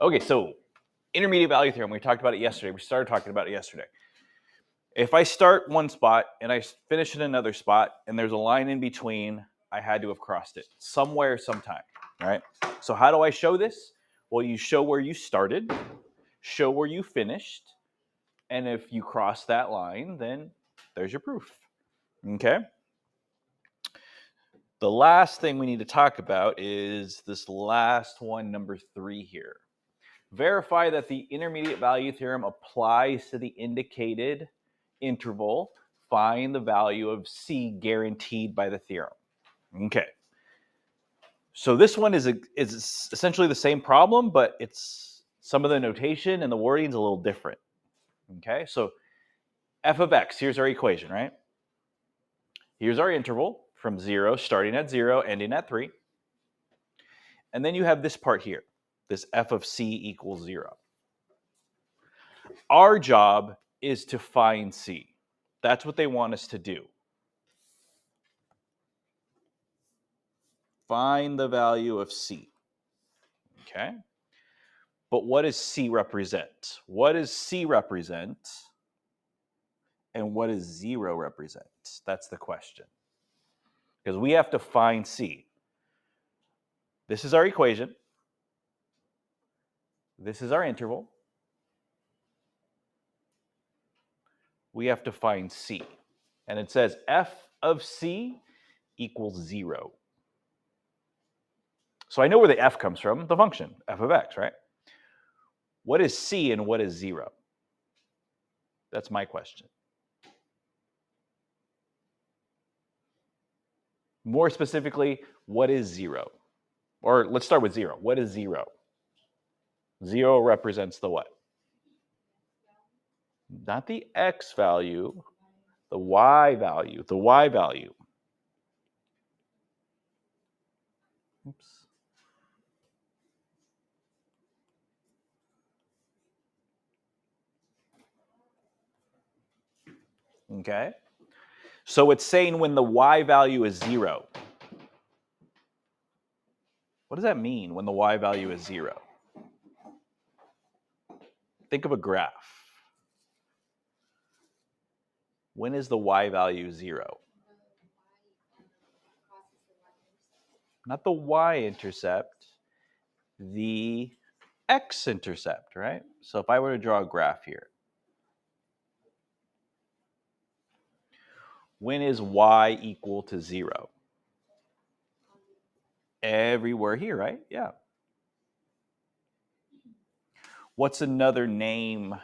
Okay, so intermediate value theorem, we talked about it yesterday. We started talking about it yesterday. If I start one spot and I finish in another spot and there's a line in between, I had to have crossed it somewhere, sometime, right? So how do I show this? Well, you show where you started, show where you finished, and if you cross that line, then there's your proof, okay? The last thing we need to talk about is this last one, number 3 here. Verify that the intermediate value theorem applies to the indicated interval. Find the value of C guaranteed by the theorem. Okay. So this one is essentially the same problem, but it's some of the notation and the wording is a little different. Okay, so f of x, here's our equation, right? Here's our interval from 0, starting at 0, ending at 3. And then you have this part here, this f of c equals 0. Our job is to find c. That's what they want us to do. Find the value of c. Okay? But what does c represent? What does c represent? And what does 0 represent? That's the question. Because we have to find c. This is our equation. This is our interval. We have to find c. And it says f of c equals 0. So I know where the f comes from, the function, f of x, right? What is c and what is 0? That's my question. More specifically, what is 0? Or let's start with 0. What is 0? 0 represents the what? Not the x value, the y value, the y value. Oops. Okay. So it's saying when the y value is 0. What does that mean when the y value is 0? Think of a graph. When is the y value 0? Not the y-intercept, the x-intercept, right? So if I were to draw a graph here, when is y equal to 0? Everywhere here, right? Yeah. What's another name?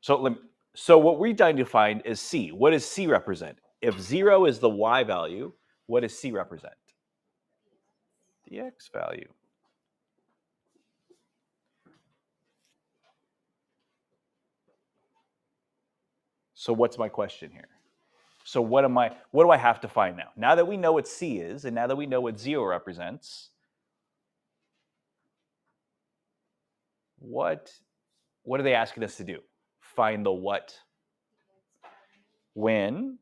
So what we're trying to find is c. What does c represent? If 0 is the y value, what does c represent? The x value. So what's my question here? So what do I have to find now? Now that we know what c is, and now that we know what 0 represents, what are they asking us to do? Find the what? When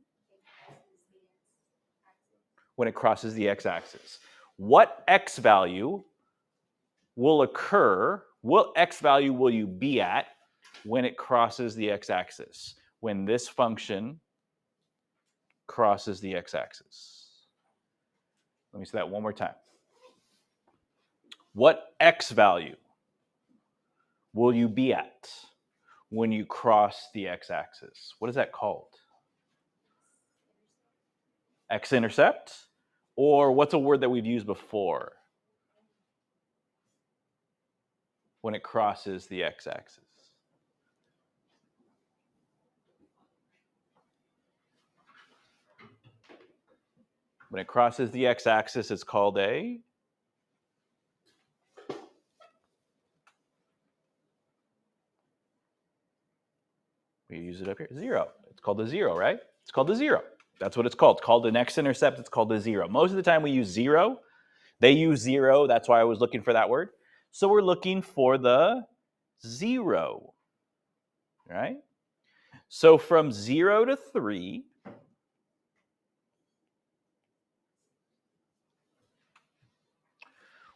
it crosses the x-axis. What x value will occur? What x value will you be at when it crosses the x-axis? When this function crosses the x-axis. Let me say that one more time. What x value will you be at when you cross the x-axis? What is that called? X-intercept? Or what's a word that we've used before? When it crosses the x-axis. When it crosses the x-axis, it's called a... We use it up here, 0. It's called a 0, right? It's called a 0. That's what it's called. It's called an x-intercept. It's called a 0. Most of the time we use 0. They use 0. That's why I was looking for that word. So we're looking for the 0, right? So from 0 to 3,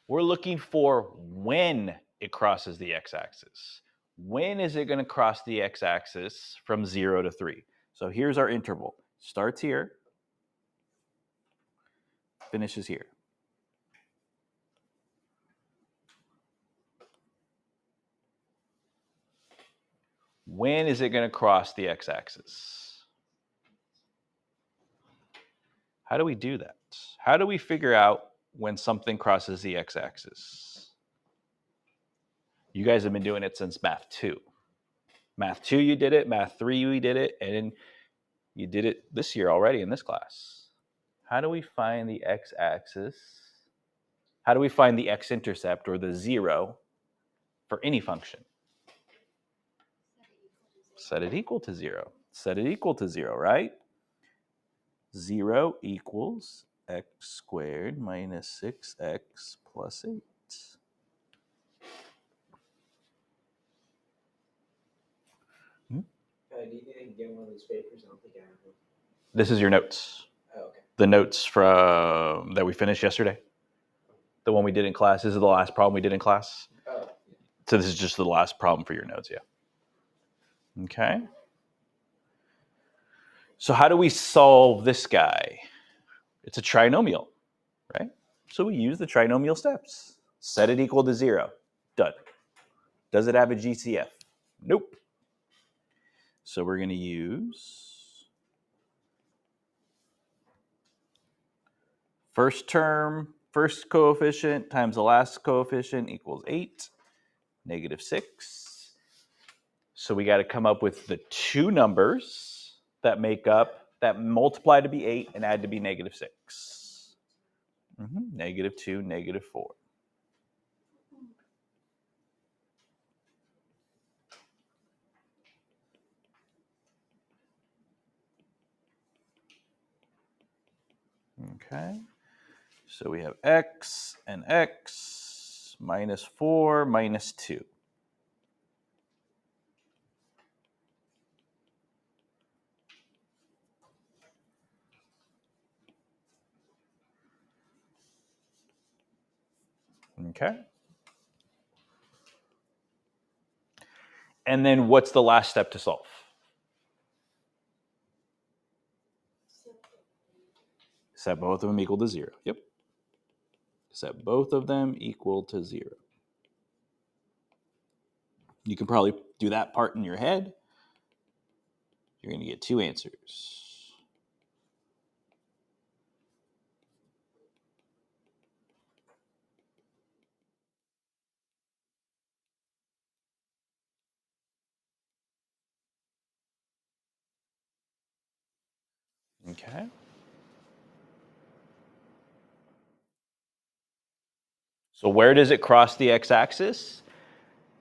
We're looking for when it crosses the x-axis. When is it going to cross the x-axis from 0 to 3? So here's our interval. Starts here, finishes here. When is it going to cross the x-axis? How do we do that? How do we figure out when something crosses the x-axis? You guys have been doing it since Math 2. Math 2, you did it. Math 3, you did it. And you did it this year already in this class. How do we find the x-axis? How do we find the x-intercept, or the 0, for any function? Set it equal to 0. Set it equal to 0, right? 0 equals x squared minus 6x plus 8. Do you think I can get one of these papers? I don't think I have one. This is your notes. Oh, okay. The notes from that we finished yesterday. The one we did in class. This is the last problem we did in class. Oh, yeah. So this is just the last problem for your notes, yeah. Okay. So how do we solve this guy? It's a trinomial, right? So we use the trinomial steps. Set it equal to 0. Done. Does it have a GCF? Nope. So we're going to use first term, first coefficient times the last coefficient equals 8, negative 6. So we got to come up with the two numbers that make up, that multiply to be 8 and add to be negative 6. Negative 2, negative 4. Okay. So we have x and x minus 4 minus 2. Okay. And then what's the last step to solve? Set both of them equal to 0. Yep. Set both of them equal to 0. You can probably do that part in your head. You're going to get two answers. Okay. So where does it cross the x-axis?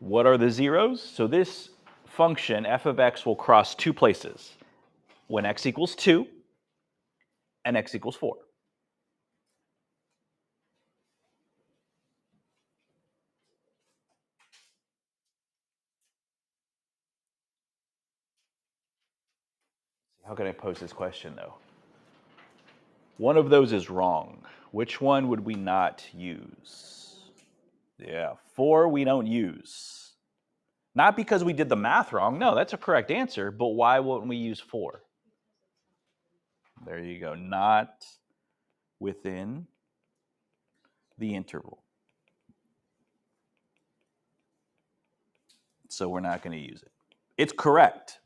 What are the zeros? So this function, f of x, will cross two places. When x equals 2 and x equals 4. How can I pose this question, though? One of those is wrong. Which one would we not use? Yeah, 4 we don't use. Not because we did the math wrong. No, that's a correct answer. But why wouldn't we use 4? There you go. Not within the interval. So we're not going to use it. It's correct,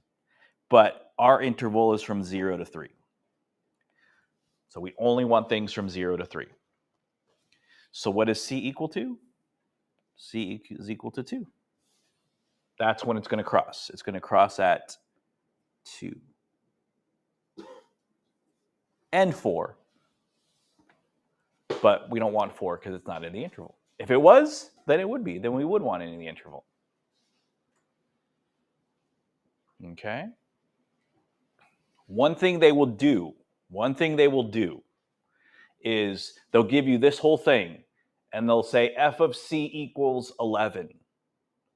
but our interval is from 0 to 3. So we only want things from 0 to 3. So what is c equal to? C is equal to 2. That's when it's going to cross. It's going to cross at 2. And 4. But we don't want 4 because it's not in the interval. If it was, then it would be. Then we would want it in the interval. Okay? One thing they will do is they'll give you this whole thing, and they'll say f of c equals 11.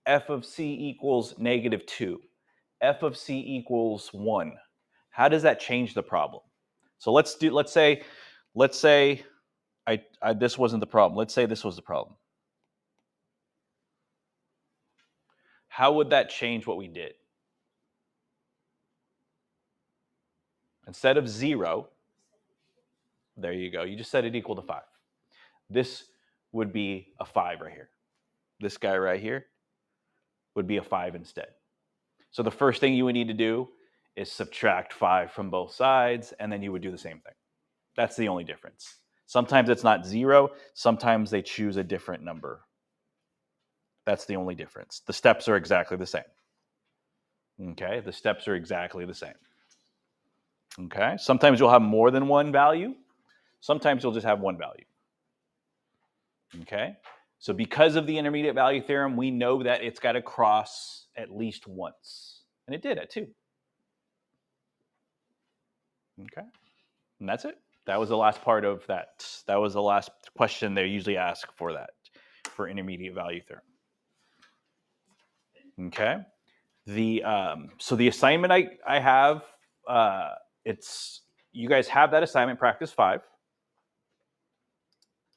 F of c equals negative 2. F of c equals 1. How does that change the problem? So let's say this wasn't the problem. Let's say this was the problem. How would that change what we did? Instead of 0, there you go. You just set it equal to 5. This would be a 5 right here. This guy right here would be a 5 instead. So the first thing you would need to do is subtract 5 from both sides, and then you would do the same thing. That's the only difference. Sometimes it's not 0. Sometimes they choose a different number. That's the only difference. The steps are exactly the same. Okay, the steps are exactly the same. Okay, sometimes you'll have more than one value. Sometimes you'll just have one value. Okay, so because of the intermediate value theorem, we know that it's got to cross at least once. And it did at 2. Okay, and that's it. That was the last part of that. That was the last question they usually ask for that, for intermediate value theorem. Okay, so the assignment I have, it's, you guys have that assignment, practice 5.